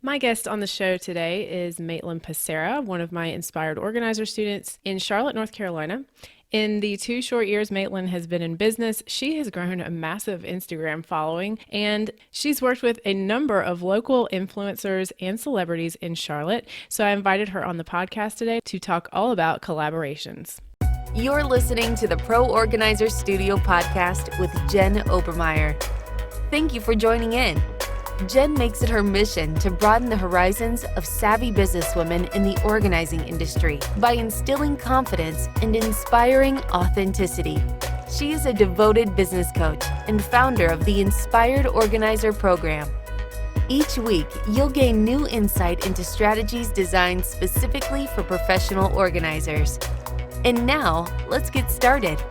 My guest on the show today is Matlin Pessarra, one of my Inspired Organizer students in Charlotte, North Carolina. In the 2 short years Matlin has been in business, she has grown a massive Instagram following, and she's worked with a number of local influencers and celebrities in Charlotte. So I invited her on the podcast today to talk all about collaborations. You're listening to the Pro Organizer Studio podcast with Jen Obermeyer. Thank you for joining in. Jen makes it her mission to broaden the horizons of savvy businesswomen in the organizing industry by instilling confidence and inspiring authenticity. She is a devoted business coach and founder of the Inspired Organizer program. Each week, you'll gain new insight into strategies designed specifically for professional organizers. And now, let's get started.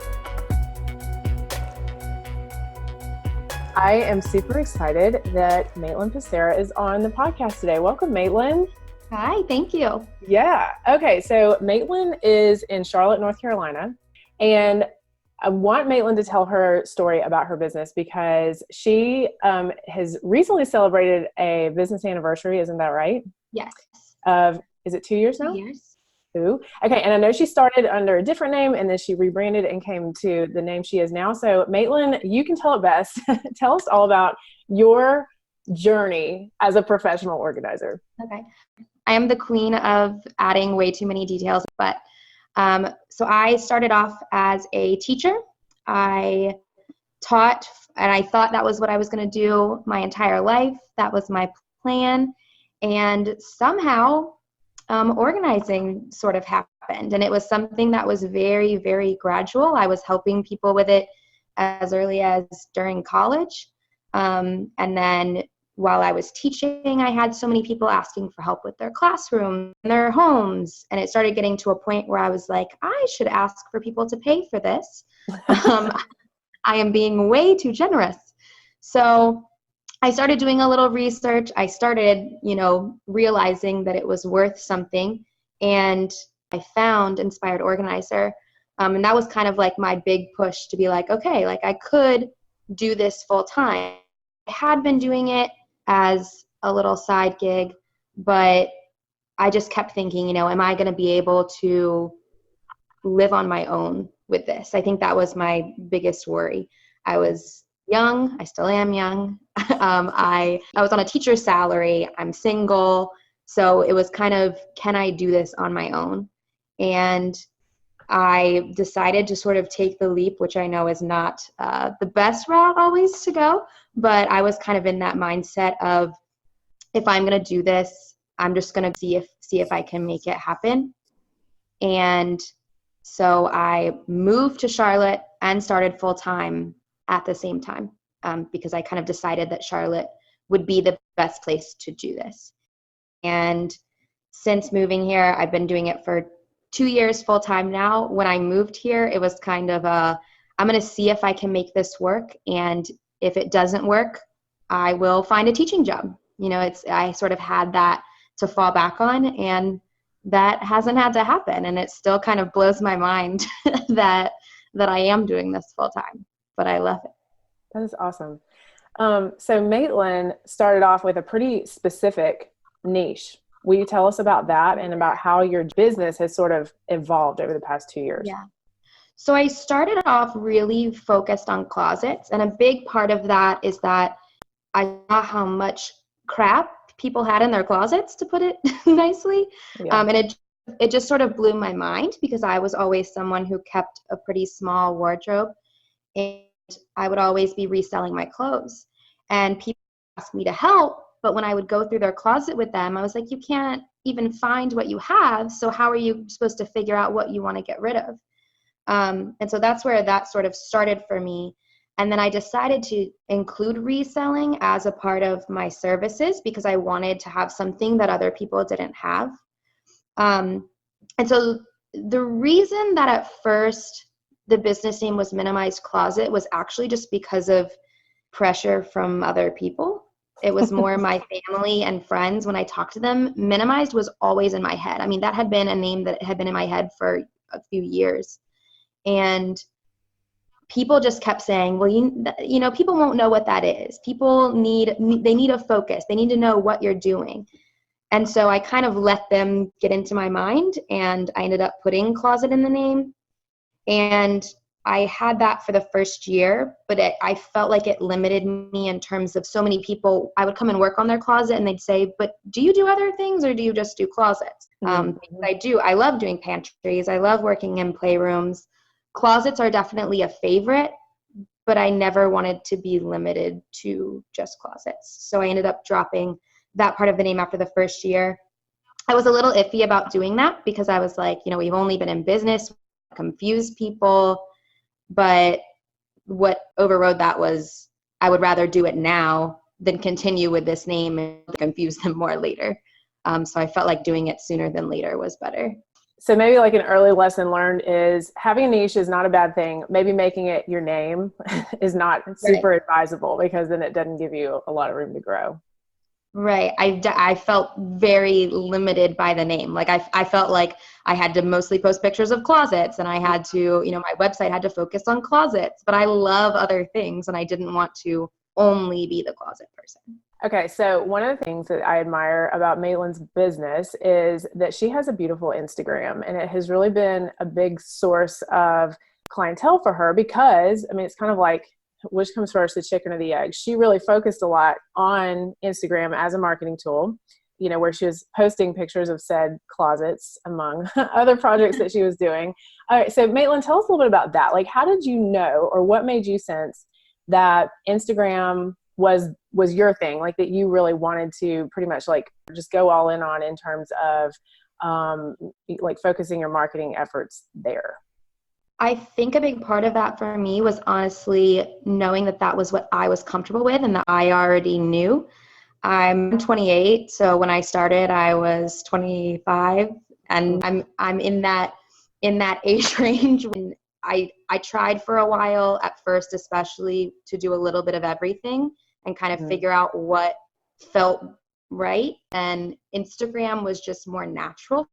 I am super excited that Matlin Pessarra is on the podcast today. Welcome, Matlin. Hi, thank you. Yeah. Okay. So Matlin is in Charlotte, North Carolina, and I want Matlin to tell her story about her business because she has recently celebrated a business anniversary. Isn't that right? Yes. Is it 2 years now? 2 years. Ooh. Okay. And I know she started under a different name and then she rebranded and came to the name she is now. So Matlin, you can tell it best. Tell us all about your journey as a professional organizer. Okay. I am the queen of adding way too many details, but so I started off as a teacher. I taught, and I thought that was what I was going to do my entire life. That was my plan. And somehow organizing sort of happened, and it was something that was very, very gradual. I was helping people with it as early as during college. And then while I was teaching, I had so many people asking for help with their classroom and their homes. And it started getting to a point where I was like, I should ask for people to pay for this. I am being way too generous. So I started doing a little research. I started, realizing that it was worth something. And I found Inspired Organizer. And that was kind of like my big push to be like, okay, like I could do this full time. I had been doing it as a little side gig, but I just kept thinking, am I going to be able to live on my own with this? I think that was my biggest worry. I was young. I still am young. I was on a teacher's salary. I'm single. So it was kind of, can I do this on my own? And I decided to sort of take the leap, which I know is not the best route always to go, but I was kind of in that mindset of, if I'm going to do this, I'm just going to see if I can make it happen. And so I moved to Charlotte and started full time at the same time, because I kind of decided that Charlotte would be the best place to do this. And since moving here, I've been doing it for 2 years full time now. When I moved here, it was kind of I'm going to see if I can make this work. And if it doesn't work, I will find a teaching job. I sort of had that to fall back on, and that hasn't had to happen. And it still kind of blows my mind that I am doing this full time. But I love it. That is awesome. So Matlin started off with a pretty specific niche. Will you tell us about that and about how your business has sort of evolved over the past 2 years? Yeah. So I started off really focused on closets. And a big part of that is that I saw how much crap people had in their closets, to put it nicely. Yeah. And it just sort of blew my mind, because I was always someone who kept a pretty small wardrobe. And I would always be reselling my clothes. And people asked me to help, but when I would go through their closet with them, I was like, you can't even find what you have, so how are you supposed to figure out what you want to get rid of? And so that's where that sort of started for me. And then I decided to include reselling as a part of my services, because I wanted to have something that other people didn't have. And so the reason that at first the business name was Minimized Closet was actually just because of pressure from other people. It was more my family and friends. When I talked to them, Minimized was always in my head. I mean, that had been a name that had been in my head for a few years. And people just kept saying, well, people won't know what that is. They need a focus. They need to know what you're doing. And so I kind of let them get into my mind, and I ended up putting closet in the name. And I had that for the first year, but I felt like it limited me in terms of so many people. I would come and work on their closet and they'd say, but do you do other things or do you just do closets? Because I love doing pantries. I love working in playrooms. Closets are definitely a favorite, but I never wanted to be limited to just closets. So I ended up dropping that part of the name after the first year. I was a little iffy about doing that because I was like, we've only been in business, confuse people. But what overrode that was I would rather do it now than continue with this name and confuse them more later. So I felt like doing it sooner than later was better. So maybe like an early lesson learned is having a niche is not a bad thing. Maybe making it your name is not super advisable, because then it doesn't give you a lot of room to grow. Right. I felt very limited by the name. Like I felt like I had to mostly post pictures of closets, and I had to, my website had to focus on closets, but I love other things and I didn't want to only be the closet person. Okay, so one of the things that I admire about Matlin's business is that she has a beautiful Instagram, and it has really been a big source of clientele for her because, it's kind of like, which comes first, the chicken or the egg? She really focused a lot on Instagram as a marketing tool, where she was posting pictures of said closets among other projects that she was doing. All right, so Matlin, tell us a little bit about that. Like, how did you know, or what made you sense that Instagram was your thing, like that you really wanted to pretty much like just go all in on in terms of like focusing your marketing efforts there? I think a big part of that for me was honestly knowing that that was what I was comfortable with and that I already knew. I'm 28, so when I started, I was 25, and I'm in that age range. When I tried for a while at first, especially to do a little bit of everything and kind of figure out what felt right. And Instagram was just more natural.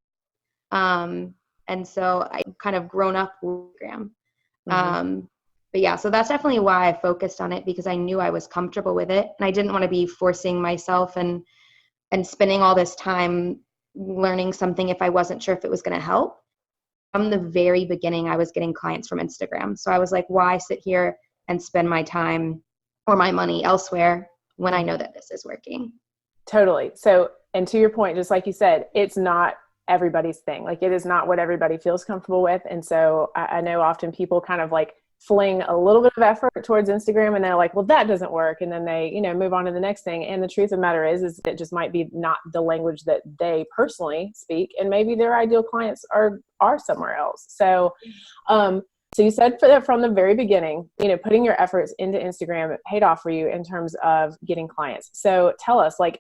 And so I kind of grown up with Instagram. But yeah, so that's definitely why I focused on it, because I knew I was comfortable with it and I didn't want to be forcing myself and spending all this time learning something if I wasn't sure if it was going to help. From the very beginning, I was getting clients from Instagram. So I was like, why sit here and spend my time or my money elsewhere when I know that this is working? Totally. So, and to your point, just like you said, it's not everybody's thing. Like, it is not what everybody feels comfortable with. And so I know often people kind of like fling a little bit of effort towards Instagram and they're like, well, that doesn't work. And then they, move on to the next thing. And the truth of the matter is it just might be not the language that they personally speak. And maybe their ideal clients are somewhere else. So, so you said from the very beginning, putting your efforts into Instagram paid off for you in terms of getting clients. So tell us, like,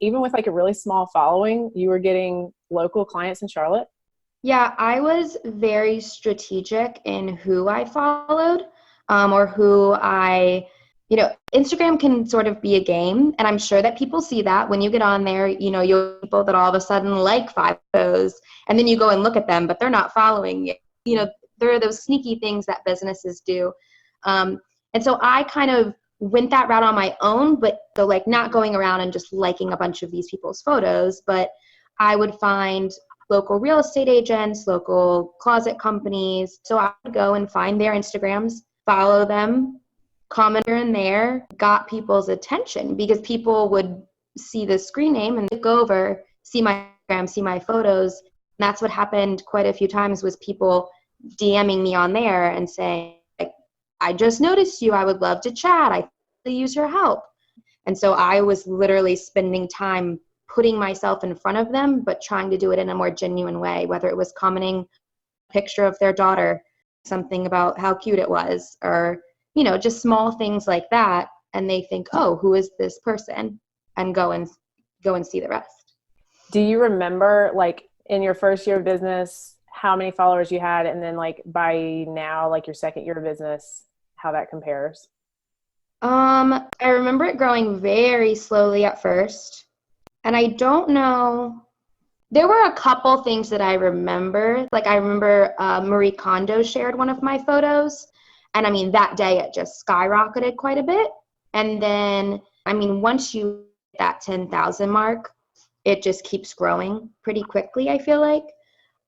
even with like a really small following, you were getting local clients in Charlotte? Yeah, I was very strategic in who I followed, or who Instagram can sort of be a game. And I'm sure that people see that when you get on there, you'll have people that all of a sudden like 5 photos, and then you go and look at them, but they're not following you. There are those sneaky things that businesses do. And so I kind of went that route on my own, but so like not going around and just liking a bunch of these people's photos, but I would find local real estate agents, local closet companies. So I would go and find their Instagrams, follow them, comment here and there, got people's attention because people would see the screen name and go over, see my Instagram, see my photos. And that's what happened quite a few times, was people DMing me on there and saying, like, I just noticed you. I would love to chat. I could use your help. And so I was literally spending time putting myself in front of them, but trying to do it in a more genuine way, whether it was commenting a picture of their daughter, something about how cute it was, or, just small things like that. And they think, oh, who is this person? And go and see the rest. Do you remember, like, in your first year of business, how many followers you had? And then like by now, like your second year of business, how that compares? I remember it growing very slowly at first. And I don't know, there were a couple things that I remember. Like I remember Marie Kondo shared one of my photos. And that day it just skyrocketed quite a bit. And then, once you hit that 10,000 mark, it just keeps growing pretty quickly, I feel like.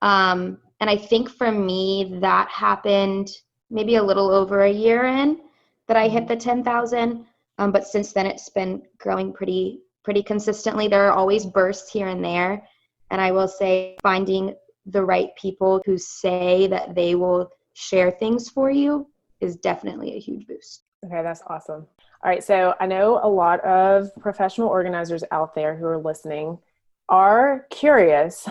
And I think for me, that happened maybe a little over a year in that I hit the 10,000. But since then, it's been growing pretty consistently. There are always bursts here and there. And I will say finding the right people who say that they will share things for you is definitely a huge boost. Okay, that's awesome. All right, so I know a lot of professional organizers out there who are listening are curious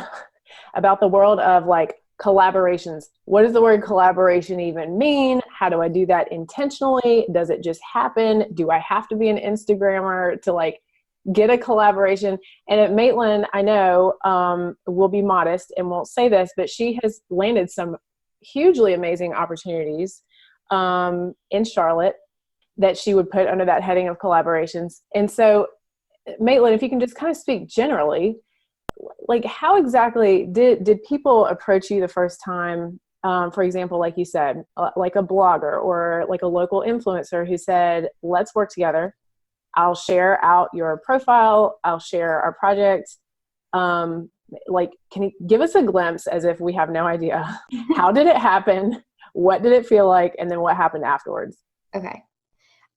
about the world of like collaborations. What does the word collaboration even mean? How do I do that intentionally? Does it just happen? Do I have to be an Instagrammer to like get a collaboration? And at Matlin, I know will be modest and won't say this, but she has landed some hugely amazing opportunities in Charlotte that she would put under that heading of collaborations. And so, Matlin, if you can just kind of speak generally, like how exactly did people approach you the first time? For example, like you said, like a blogger or like a local influencer who said, let's work together. I'll share out your profile. I'll share our project. Like, can you give us a glimpse as if we have no idea? How did it happen? What did it feel like? And then what happened afterwards? Okay.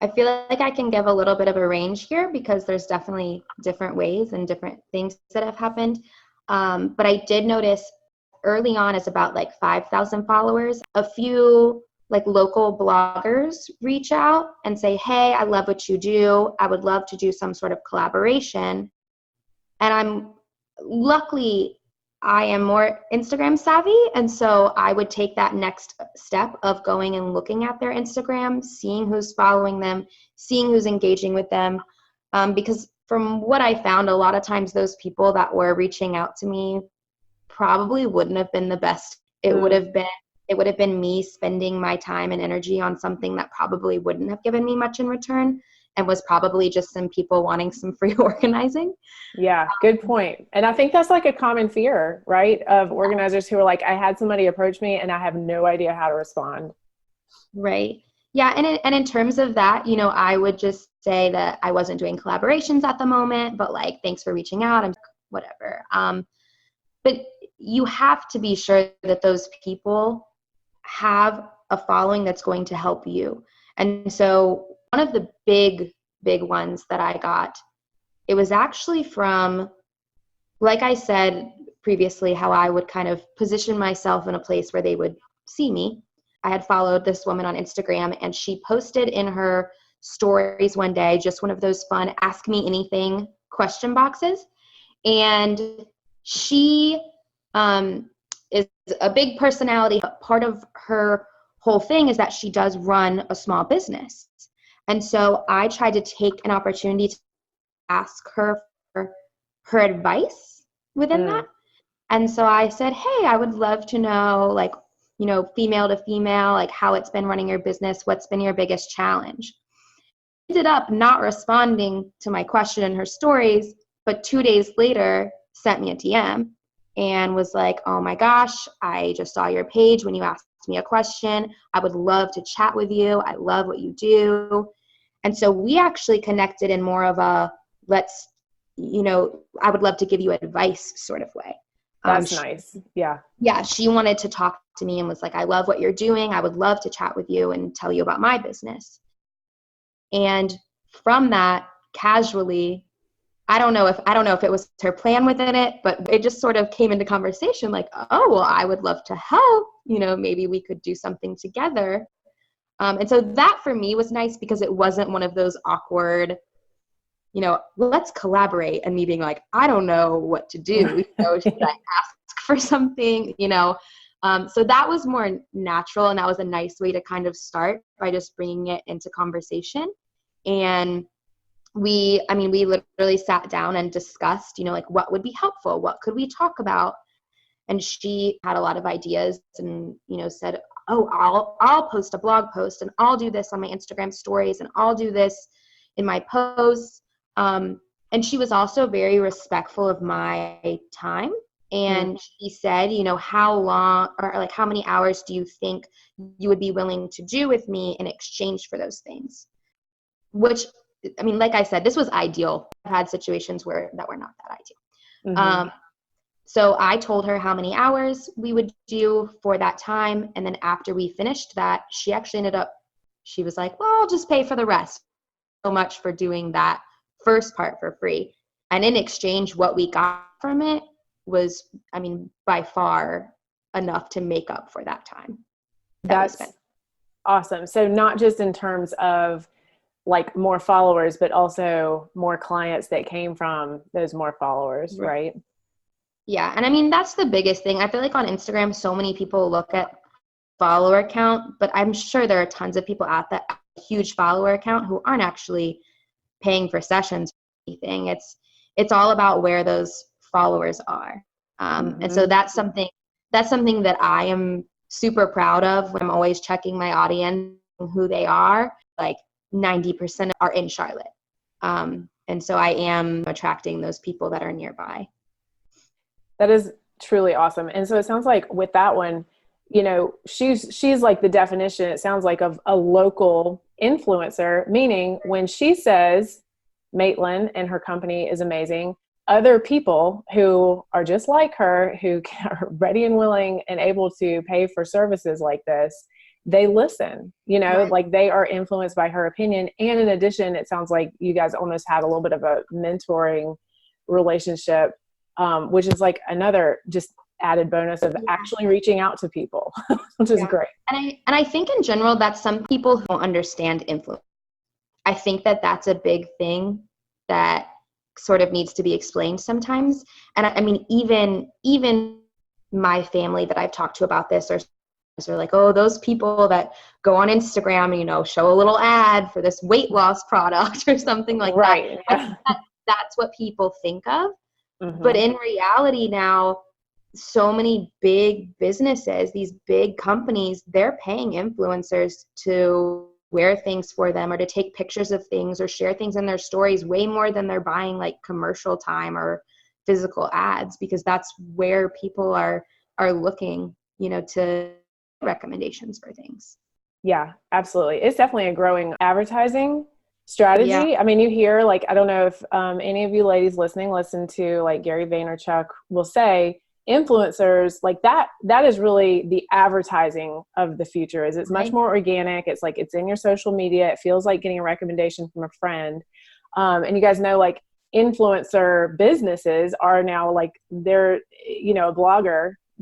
I feel like I can give a little bit of a range here because there's definitely different ways and different things that have happened. But I did notice early on as about like 5,000 followers, a few like local bloggers reach out and say, hey, I love what you do. I would love to do some sort of collaboration. And luckily, I am more Instagram savvy. And so I would take that next step of going and looking at their Instagram, seeing who's following them, seeing who's engaging with them. Because from what I found, a lot of times those people that were reaching out to me probably wouldn't have been the best. It would have been me spending my time and energy on something that probably wouldn't have given me much in return and was probably just some people wanting some free organizing. Yeah, good point. And I think that's like a common fear, right? Of organizers who are like, I had somebody approach me and I have no idea how to respond. Right. Yeah. And in terms of that, I would just say that I wasn't doing collaborations at the moment, but like, thanks for reaching out and whatever. But you have to be sure that those people have a following that's going to help you. And so one of the big ones that I got, it was actually from, like I said previously, how I would kind of position myself in a place where they would see me. I had followed this woman on Instagram and she posted in her stories one day, just one of those fun ask me anything question boxes. And she is a big personality. Part of her whole thing is that she does run a small business. And so I tried to take an opportunity to ask her for her advice within that. And so I said, hey, I would love to know, like, female to female, like how it's been running your business. What's been your biggest challenge? Ended up not responding to my question in her stories, but 2 days later sent me a DM and was like, oh my gosh, I just saw your page when you asked me a question. I would love to chat with you. I love what you do. And so we actually connected in more of a I would love to give you advice sort of way. That's nice. Yeah. Yeah. She wanted to talk to me and was like, I love what you're doing. I would love to chat with you and tell you about my business. And from that, casually, I don't know if it was her plan within it, but it just sort of came into conversation like, oh, well, I would love to help, maybe we could do something together. And so that for me was nice because it wasn't one of those awkward, let's collaborate and me being like, I don't know what to do. Should I ask for something, so that was more natural. And that was a nice way to kind of start by just bringing it into conversation. And we literally sat down and discussed, like what would be helpful? What could we talk about? And she had a lot of ideas and, said, oh, I'll post a blog post and I'll do this on my Instagram stories and I'll do this in my posts. And she was also very respectful of my time. And she said, how long or like how many hours do you think you would be willing to do with me in exchange for those things? Which, like I said, this was ideal. I've had situations that were not that ideal. Um, so I told her how many hours we would do for that time. And then after we finished that, she was like, well, I'll just pay for the rest. So much for doing that first part for free. And in exchange, what we got from it was, I mean, by far enough to make up for that time that we spent. That's awesome. So not just in terms of like more followers, but also more clients that came from those more followers, right? Yeah. And I mean, that's the biggest thing. I feel like on Instagram, so many people look at follower count, but I'm sure there are tons of people out that huge follower account who aren't actually paying for sessions or anything. It's all about where those followers are. And so that's something that I am super proud of when I'm always checking my audience, who they are. Like 90% are in Charlotte. And so I am attracting those people that are nearby. That is truly awesome. And so it sounds like with that one, you know, she's like the definition, it sounds like, of a local influencer, meaning when she says Matlin and her company is amazing, other people who are just like her, who are ready and willing and able to pay for services like this, they listen, you know, Right. like they are influenced by her opinion. And in addition, it sounds like you guys almost had a little bit of a mentoring relationship, which is like another just added bonus of actually reaching out to people, which is great. And I think in general, that's some people who don't understand influence. I think that that's a big thing that sort of needs to be explained sometimes. And I mean, even my family that I've talked to about this are like, oh, those people that go on Instagram, you know, show a little ad for this weight loss product or something like that. Yeah. I think that's what people think of. But in reality now, so many big businesses, these big companies, they're paying influencers to wear things for them or to take pictures of things or share things in their stories way more than they're buying like commercial time or physical ads, because that's where people are looking, you know, to recommendations for things. Yeah, absolutely. It's definitely a growing advertising strategy. Yeah. I mean, you hear, like, I don't know if any of you ladies listening listen to like Gary Vaynerchuk will say influencers, like that is really the advertising of the future. Is it's much more organic. It's like it's in your social media. It feels like getting a recommendation from a friend. And you guys know, like, influencer businesses are now like, they're, you know,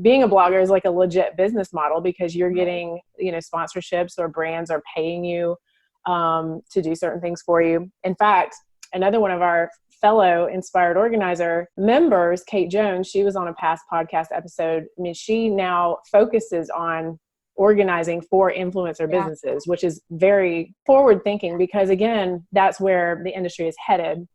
being a blogger is like a legit business model because you're getting, you know, sponsorships or brands are paying you to do certain things for you. In fact, another one of our fellow Inspired Organizer members, Kate Jones, she was on a past podcast episode. I mean, she now focuses on organizing for influencer businesses, which is very forward thinking because, again, that's where the industry is headed.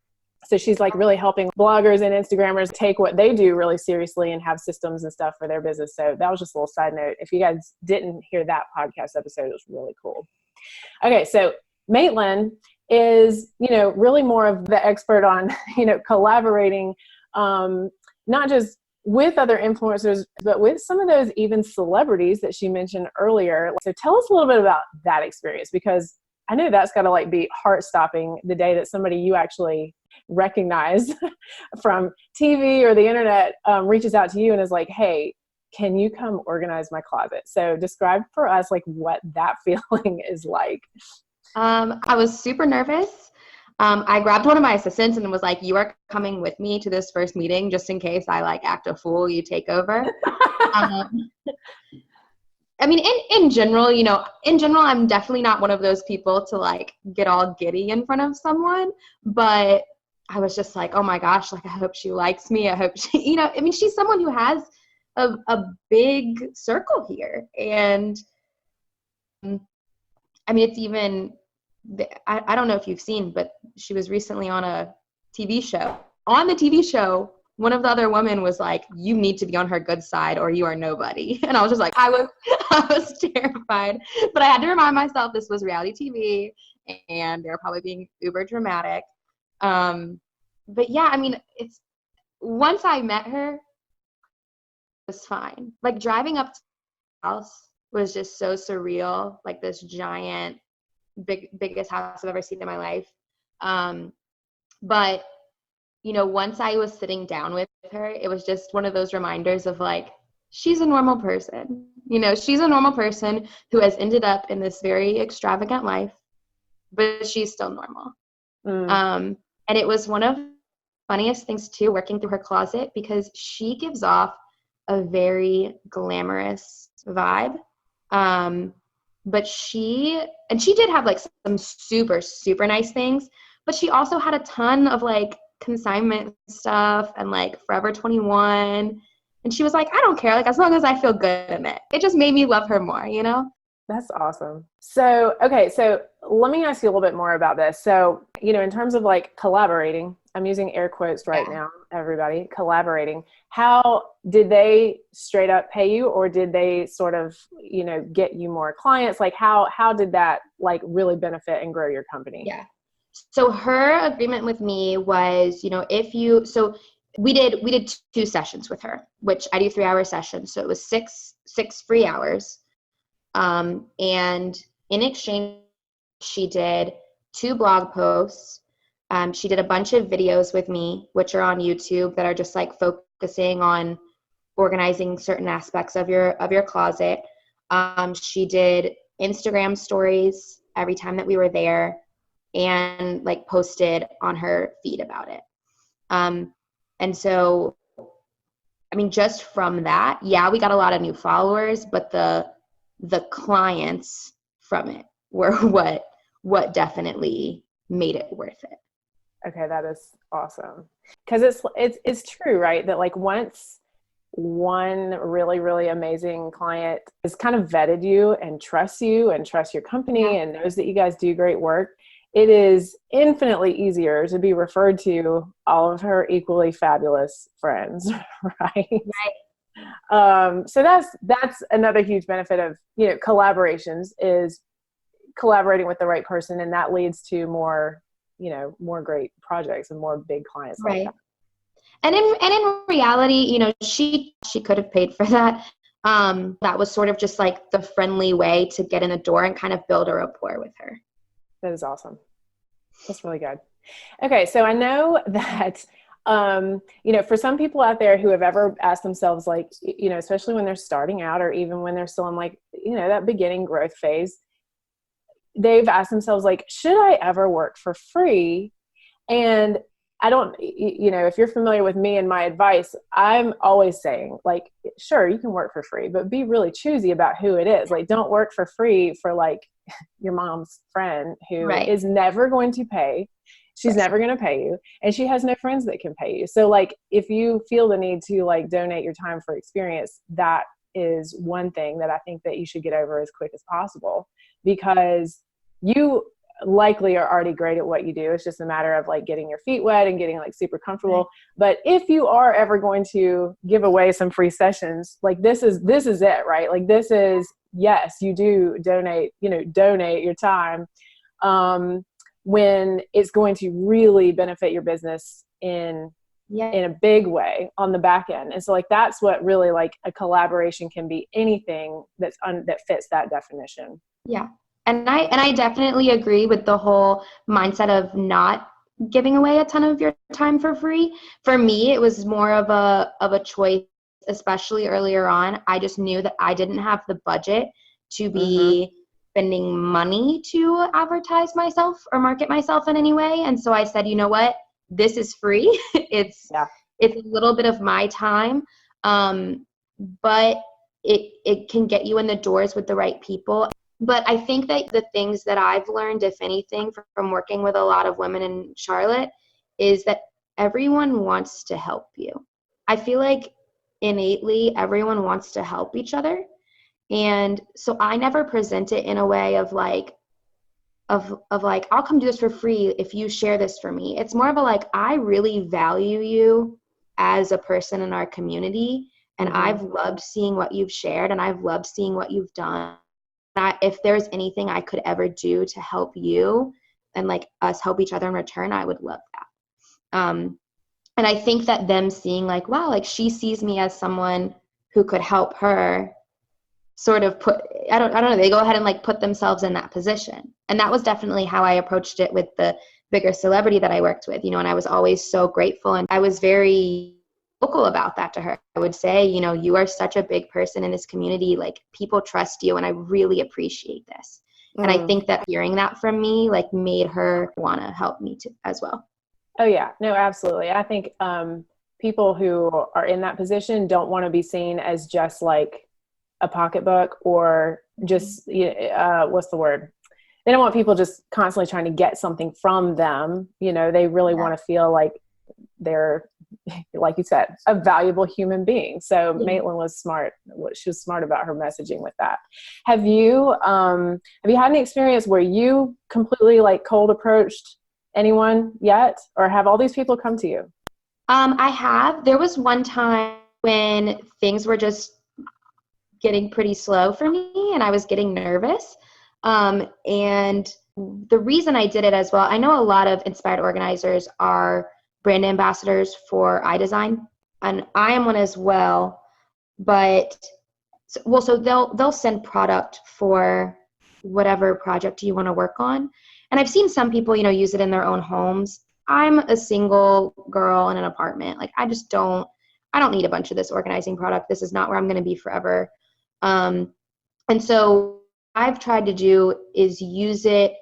So she's like really helping bloggers and Instagrammers take what they do really seriously and have systems and stuff for their business. So that was just a little side note. If you guys didn't hear that podcast episode, it was really cool. Okay, so Matlin is, you know, really more of the expert on, you know, collaborating, not just with other influencers, but with some of those even celebrities that she mentioned earlier. So tell us a little bit about that experience, because I know that's got to like be heart stopping the day that somebody you actually recognize from TV or the internet reaches out to you and is like, hey, can you come organize my closet? So describe for us like what that feeling is like. I was super nervous. I grabbed one of my assistants and was like, you are coming with me to this first meeting just in case I like act a fool, you take over. I mean, in general, you know, I'm definitely not one of those people to like get all giddy in front of someone, but I was just like, oh my gosh, like, I hope she likes me. I hope she, you know, I mean, she's someone who has a big circle here. And I mean, it's even, I don't know if you've seen, but she was recently on a TV show. On the TV show, one of the other women was like, you need to be on her good side or you are nobody. And I was just like, I was terrified. But I had to remind myself this was reality TV and they're probably being uber dramatic. But yeah, I mean, it's, once I met her, it was fine. Like driving up to the house was just so surreal, like this giant, biggest house I've ever seen in my life. But you know, once I was sitting down with her, it was just one of those reminders of like, she's a normal person. You know, she's a normal person who has ended up in this very extravagant life, but she's still normal. And it was one of the funniest things too, working through her closet, because she gives off a very glamorous vibe. But she did have like some super, super nice things, but she also had a ton of like consignment stuff and like Forever 21. And she was like, I don't care, like as long as I feel good in it. It just made me love her more, you know? That's awesome. So, okay, so let me ask you a little bit more about this. So, you know, in terms of like collaborating, I'm using air quotes right now, everybody, collaborating. How did they straight up pay you, or did they sort of, you know, get you more clients? Like how did that like really benefit and grow your company? Yeah. So her agreement with me was, you know, so we did 2 sessions with her, which I do 3-hour sessions. So it was six free hours. And in exchange, she did 2 blog posts. She did a bunch of videos with me, which are on YouTube, that are just like focusing on organizing certain aspects of your closet. She did Instagram stories every time that we were there, and like posted on her feed about it. And so, I mean, just from that, yeah, we got a lot of new followers, but the clients from it were what definitely made it worth it. Okay, that is awesome. Because it's true, right? That like once one really, really amazing client has kind of vetted you and trusts your company and knows that you guys do great work, it is infinitely easier to be referred to all of her equally fabulous friends, right? So that's another huge benefit of, you know, collaborations, is collaborating with the right person, and that leads to more, you know, more great projects and more big clients like that. And in reality, you know, she could have paid for that. That was sort of just like the friendly way to get in the door and kind of build a rapport with her. That is awesome. That's really good. Okay, so I know that you know, for some people out there who have ever asked themselves, like, you know, especially when they're starting out, or even when they're still in like, you know, that beginning growth phase, they've asked themselves like, should I ever work for free? And I don't, you know, if you're familiar with me and my advice, I'm always saying like, sure, you can work for free, but be really choosy about who it is. Like, don't work for free for like your mom's friend who is never going to pay. She's never going to pay you, and she has no friends that can pay you. So like, if you feel the need to like donate your time for experience, that is one thing that I think that you should get over as quick as possible, because you likely are already great at what you do. It's just a matter of like getting your feet wet and getting like super comfortable. But if you are ever going to give away some free sessions, like this is it, right? Like this is, yes, you do donate your time when it's going to really benefit your business in a big way on the back end. And so like, that's what really like a collaboration can be, anything that fits that definition. Yeah. And I definitely agree with the whole mindset of not giving away a ton of your time for free. For me, it was more of a choice, especially earlier on. I just knew that I didn't have the budget to be spending money to advertise myself or market myself in any way. And so I said, you know what, this is free. It's a little bit of my time, but it can get you in the doors with the right people. But I think that the things that I've learned, if anything, from working with a lot of women in Charlotte, is that everyone wants to help you. I feel like innately everyone wants to help each other. And so I never present it in a way of like, I'll come do this for free if you share this for me. It's more of a like, I really value you as a person in our community, and I've loved seeing what you've shared, and I've loved seeing what you've done. If there's anything I could ever do to help you and like us help each other in return, I would love that. And I think that them seeing like, wow, like she sees me as someone who could help her, sort of I don't know, they go ahead and like put themselves in that position. And that was definitely how I approached it with the bigger celebrity that I worked with, you know, and I was always so grateful, and I was very vocal about that to her. I would say, you are such a big person in this community. Like, people trust you, and I really appreciate this. And I think that hearing that from me, like, made her want to help me too, as well. Oh yeah, no, absolutely. I think people who are in that position don't want to be seen as just like a pocketbook or just, what's the word? They don't want people just constantly trying to get something from them. They really want to feel like they're, like you said, a valuable human being. So Matlin was smart. She was smart about her messaging with that. Have you had any experience where you completely like cold approached anyone yet, or have all these people come to you? I have. There was one time when things were just getting pretty slow for me and I was getting nervous. And the reason I did it as well, I know a lot of inspired organizers are brand ambassadors for iDesign, and I am one as well. But so they'll send product for whatever project you want to work on. And I've seen some people, use it in their own homes. I'm a single girl in an apartment. Like, I don't need a bunch of this organizing product. This is not where I'm going to be forever. And so I've tried to do is use it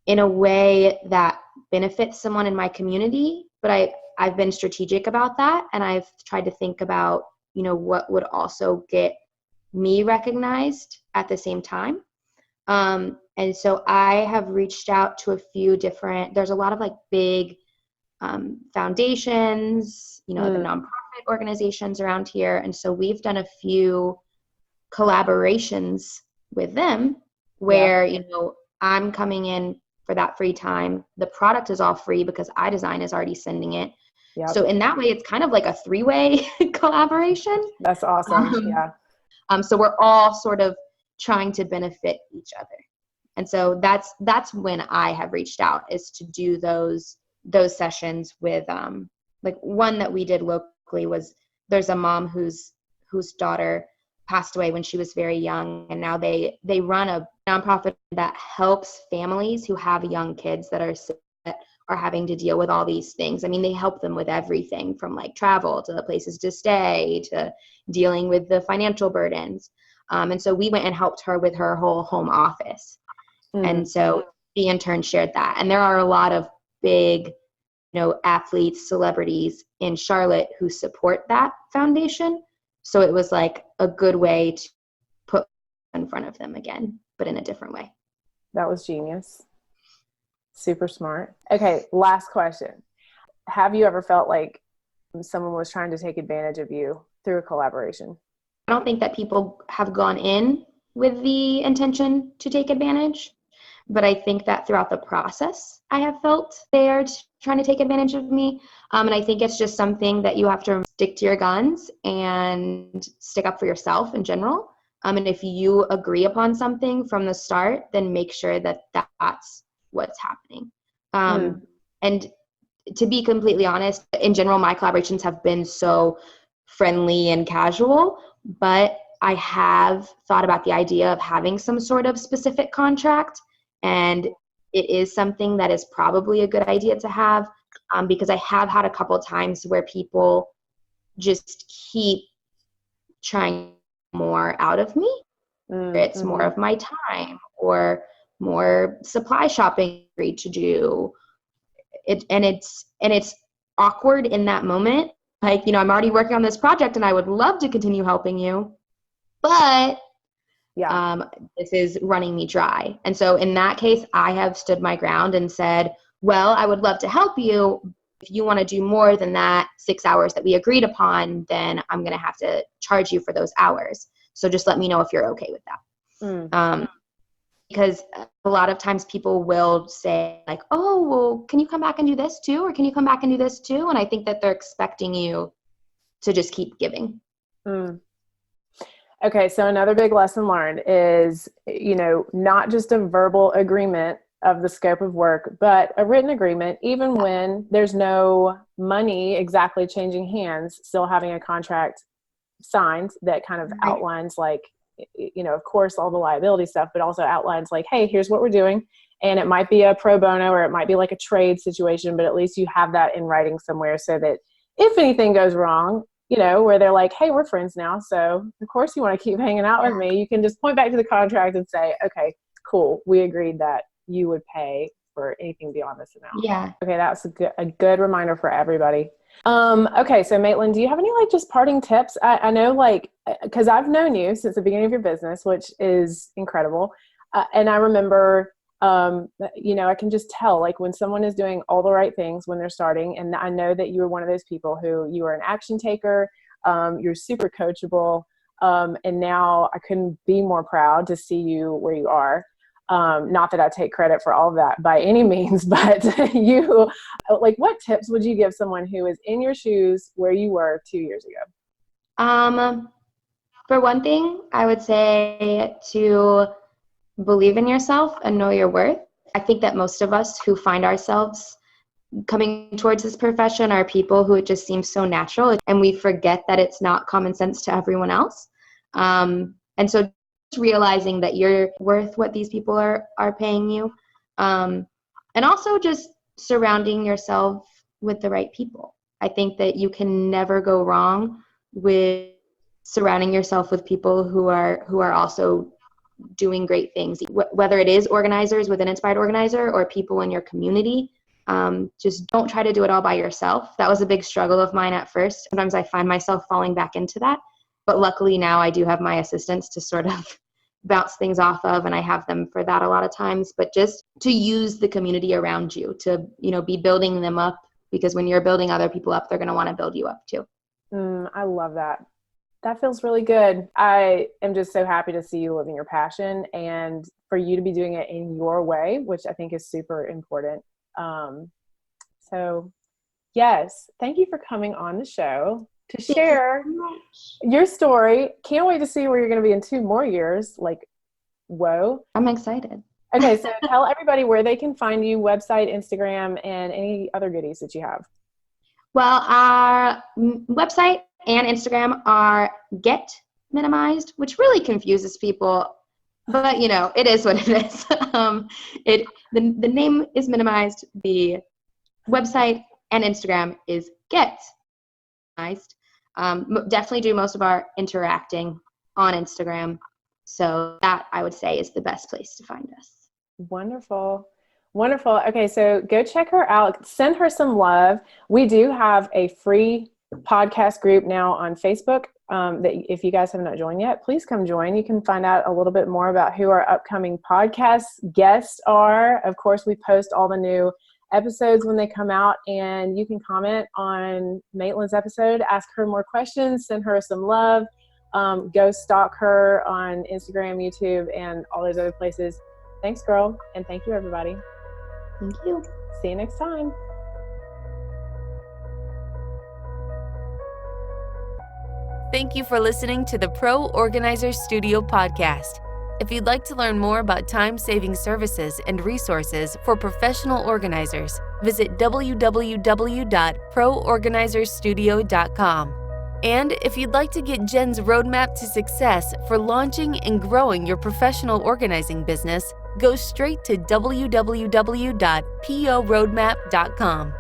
in a way that benefits someone in my community, but I've been strategic about that, and I've tried to think about, what would also get me recognized at the same time. And so I have reached out to a few there's a lot of like big foundations, the nonprofit organizations around here. And so we've done a few collaborations with them where, I'm coming in for that free time. The product is all free because iDesign is already sending it. Yep. So in that way, it's kind of like a three-way collaboration. That's awesome. So we're all sort of trying to benefit each other. And so that's when I have reached out, is to do those sessions with like one that we did locally was, there's a mom whose daughter passed away when she was very young, and now they run a nonprofit that helps families who have young kids that are having to deal with all these things. I mean, they help them with everything from like travel to the places to stay to dealing with the financial burdens. And so we went and helped her with her whole home office. And so the intern shared that. And there are a lot of big, athletes, celebrities in Charlotte who support that foundation. So it was like a good way to put in front of them again, but in a different way. That was genius. Super smart. Okay, last question. Have you ever felt like someone was trying to take advantage of you through a collaboration? I don't think that people have gone in with the intention to take advantage, but I think that throughout the process, I have felt they are trying to take advantage of me. And I think it's just something that you have to stick to your guns and stick up for yourself in general. And if you agree upon something from the start, then make sure that that's what's happening. And to be completely honest, in general, my collaborations have been so friendly and casual, but I have thought about the idea of having some sort of specific contract, and it is something that is probably a good idea to have, because I have had a couple of times where people just keep trying more out of me. It's more of my time or more supply shopping to do it, and it's awkward in that moment. Like, I'm already working on this project and I would love to continue helping you, but this is running me dry. And so in that case, I have stood my ground and said, well, I would love to help you. If you want to do more than that 6 hours that we agreed upon, then I'm going to have to charge you for those hours. So just let me know if you're okay with that. Because a lot of times people will say like, oh, well, can you come back and do this too? Or can you come back and do this too? And I think that they're expecting you to just keep giving. Okay, so another big lesson learned is, not just a verbal agreement of the scope of work, but a written agreement, even when there's no money exactly changing hands, still having a contract signed that kind of outlines like, of course, all the liability stuff, but also outlines like, hey, here's what we're doing. And it might be a pro bono or it might be like a trade situation, but at least you have that in writing somewhere so that if anything goes wrong, where they're like, hey, we're friends now, so of course you want to keep hanging out with me. You can just point back to the contract and say, okay, cool, we agreed that you would pay for anything beyond this amount. Yeah. Okay, that's a good reminder for everybody. Okay, so Matlin, do you have any just parting tips? I know because I've known you since the beginning of your business, which is incredible. And I remember, I can just tell when someone is doing all the right things when they're starting. And I know that you were one of those people who you were an action taker. You're super coachable. And now I couldn't be more proud to see you where you are. Not that I take credit for all of that by any means, but what tips would you give someone who is in your shoes where you were 2 years ago? For one thing, I would say to believe in yourself and know your worth. I think that most of us who find ourselves coming towards this profession are people who it just seems so natural, and we forget that it's not common sense to everyone else. And so realizing that you're worth what these people are paying you, and also just surrounding yourself with the right people. I think that you can never go wrong with surrounding yourself with people who are also doing great things, whether it is organizers with an Inspired Organizer or people in your community. Just don't try to do it all by yourself. That was a big struggle of mine at first. Sometimes I find myself falling back into that. But luckily now I do have my assistants to sort of bounce things off of, and I have them for that a lot of times. But just to use the community around you to, be building them up, because when you're building other people up, they're going to want to build you up too. I love that. That feels really good. I am just so happy to see you living your passion and for you to be doing it in your way, which I think is super important. So yes, thank you for coming on the show to share your story. Can't wait to see where you're going to be in 2 more years. Whoa. I'm excited. Okay, so tell everybody where they can find you, website, Instagram, and any other goodies that you have. Well, our website and Instagram are Get Minimized, which really confuses people, but it is what it is. The name is minimized. The website and Instagram is Get Minimized. Definitely do most of our interacting on Instagram, so that I would say is the best place to find us. Wonderful. Okay, so go check her out. Send her some love. We do have a free podcast group now on Facebook that if you guys have not joined yet, please come join. You can find out a little bit more about who our upcoming podcast guests are. Of course, we post all the new episodes when they come out, and you can comment on Matlin's episode, ask her more questions, send her some love. Go stalk her on Instagram, YouTube, and all those other places. Thanks, girl, and thank you, everybody. Thank you. See you next time. Thank you for listening to the Pro Organizer Studio podcast. If you'd like to learn more about time-saving services and resources for professional organizers, visit www.proorganizerstudio.com. And if you'd like to get Jen's roadmap to success for launching and growing your professional organizing business, go straight to www.poroadmap.com.